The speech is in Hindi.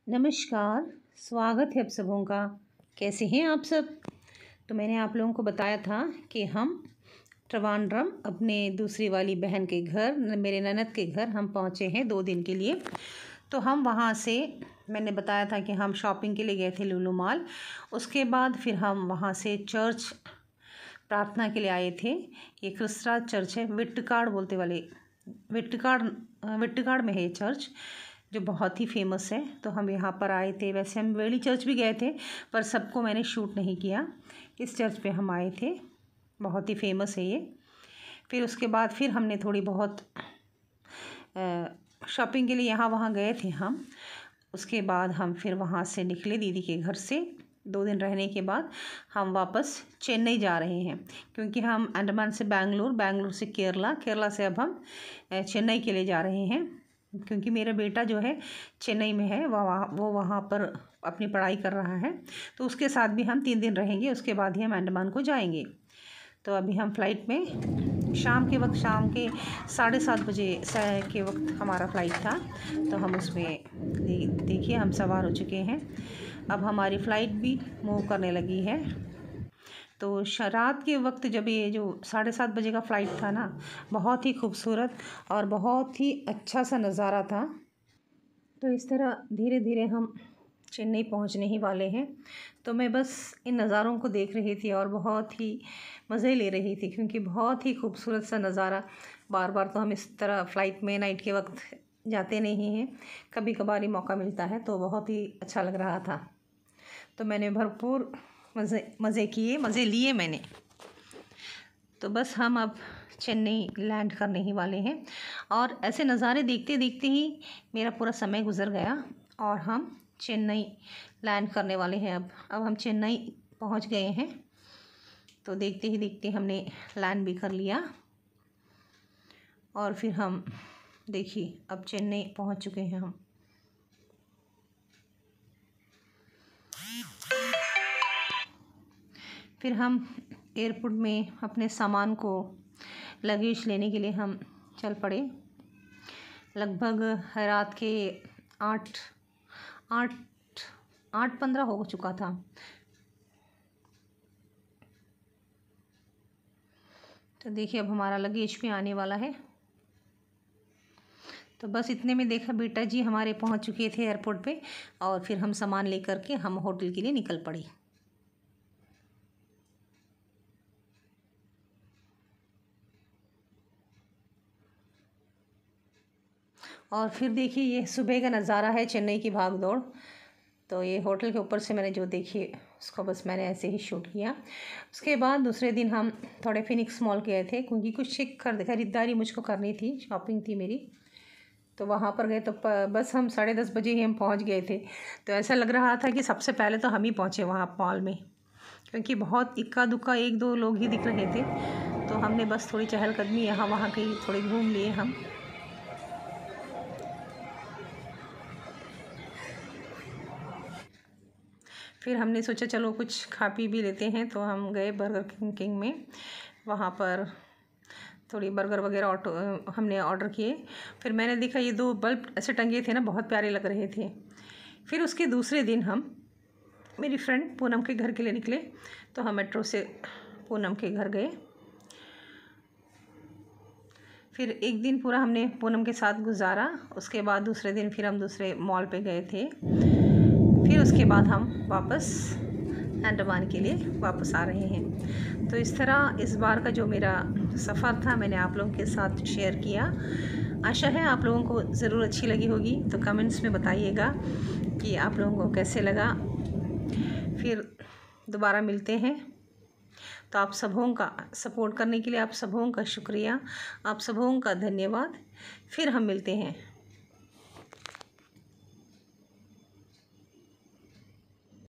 नमस्कार, स्वागत है आप सबों का। कैसे हैं आप सब? तो मैंने आप लोगों को बताया था कि हम ट्रिवांड्रम अपने दूसरी वाली बहन के घर, मेरे ननद के घर हम पहुंचे हैं 2 दिन के लिए। तो हम वहां से, मैंने बताया था कि हम शॉपिंग के लिए गए थे लुलु मॉल। उसके बाद फिर हम वहां से चर्च प्रार्थना के लिए आए थे। ये क्रिसराज चर्च है, विट्टिकाड़ बोलते वाले, विट्टिकाड़ में है ये चर्च, जो बहुत ही फेमस है। तो हम यहाँ पर आए थे। वैसे हम वेली चर्च भी गए थे, पर सबको मैंने शूट नहीं किया। इस चर्च पे हम आए थे, बहुत ही फेमस है ये। फिर उसके बाद फिर हमने थोड़ी बहुत शॉपिंग के लिए यहाँ वहाँ गए थे हम। उसके बाद हम फिर वहाँ से निकले दीदी के घर से। 2 दिन रहने के बाद हम वापस चेन्नई जा रहे हैं, क्योंकि हम अंडमान से बैंगलोर से केरला से अब हम चेन्नई के लिए जा रहे हैं। क्योंकि मेरा बेटा जो है चेन्नई में है, वो वहाँ पर अपनी पढ़ाई कर रहा है। तो उसके साथ भी हम 3 दिन रहेंगे, उसके बाद ही हम अंडमान को जाएंगे। तो अभी हम फ़्लाइट में शाम के 7:30 बजे के वक्त हमारा फ़्लाइट था। तो हम उसमें देखिए हम सवार हो चुके हैं। अब हमारी फ़्लाइट भी मूव करने लगी है। तो रात के वक्त जब ये जो 7:30 बजे का फ़्लाइट था ना, बहुत ही खूबसूरत और बहुत ही अच्छा सा नज़ारा था। तो इस तरह धीरे धीरे हम चेन्नई पहुंचने ही वाले हैं। तो मैं बस इन नज़ारों को देख रही थी और बहुत ही मज़े ले रही थी, क्योंकि बहुत ही खूबसूरत सा नज़ारा। बार बार तो हम इस तरह फ़्लाइट में नाइट के वक्त जाते नहीं हैं, कभी कभार ही मौका मिलता है। तो बहुत ही अच्छा लग रहा था। तो मैंने भरपूर मज़े लिए मैंने। तो बस हम अब चेन्नई लैंड करने ही वाले हैं, और ऐसे नज़ारे देखते देखते ही मेरा पूरा समय गुज़र गया और हम चेन्नई लैंड करने वाले हैं। अब हम चेन्नई पहुंच गए हैं। तो देखते ही देखते हमने लैंड भी कर लिया, और फिर हम देखिए अब चेन्नई पहुंच चुके हैं हम। फिर हम एयरपोर्ट में अपने सामान को, लगेज लेने के लिए हम चल पड़े। लगभग रात के 8:15 हो चुका था। तो देखिए अब हमारा लगेज भी आने वाला है। तो बस इतने में देखा बेटा जी हमारे पहुंच चुके थे एयरपोर्ट पे, और फिर हम सामान लेकर के हम होटल के लिए निकल पड़े। और फिर देखिए ये सुबह का नज़ारा है, चेन्नई की भाग दौड़। तो ये होटल के ऊपर से मैंने जो देखी उसको बस मैंने ऐसे ही शूट किया। उसके बाद दूसरे दिन हम थोड़े फिनिक्स मॉल गए थे, क्योंकि कुछ खरीदारी मुझको करनी थी, शॉपिंग थी मेरी। तो वहाँ पर गए तो बस हम 10:30 बजे ही हम पहुँच गए थे। तो ऐसा लग रहा था कि सबसे पहले तो हम ही पहुँचे वहाँ मॉल में, क्योंकि बहुत इक्का दुक्का 1-2 लोग ही दिख रहे थे। तो हमने बस थोड़ी चहलकदमी यहाँ वहाँ की थोड़ी घूम लिए हम। फिर हमने सोचा चलो कुछ खा पी भी लेते हैं। तो हम गए बर्गर किंग में। वहाँ पर थोड़ी बर्गर वगैरह हमने ऑर्डर किए। फिर मैंने देखा ये 2 बल्ब ऐसे टंगे थे ना, बहुत प्यारे लग रहे थे। फिर उसके दूसरे दिन हम मेरी फ्रेंड पूनम के घर के लिए निकले। तो हम मेट्रो से पूनम के घर गए। फिर एक दिन पूरा हमने पूनम के साथ गुजारा। उसके बाद दूसरे दिन फिर हम दूसरे मॉल पे गए थे। फिर उसके बाद हम वापस अंडमान के लिए वापस आ रहे हैं। तो इस तरह इस बार का जो मेरा सफ़र था मैंने आप लोगों के साथ शेयर किया। आशा है आप लोगों को ज़रूर अच्छी लगी होगी। तो कमेंट्स में बताइएगा कि आप लोगों को कैसे लगा। फिर दोबारा मिलते हैं। तो आप सबों का सपोर्ट करने के लिए आप सबों का शुक्रिया, आप सबों का धन्यवाद। फिर हम मिलते हैं।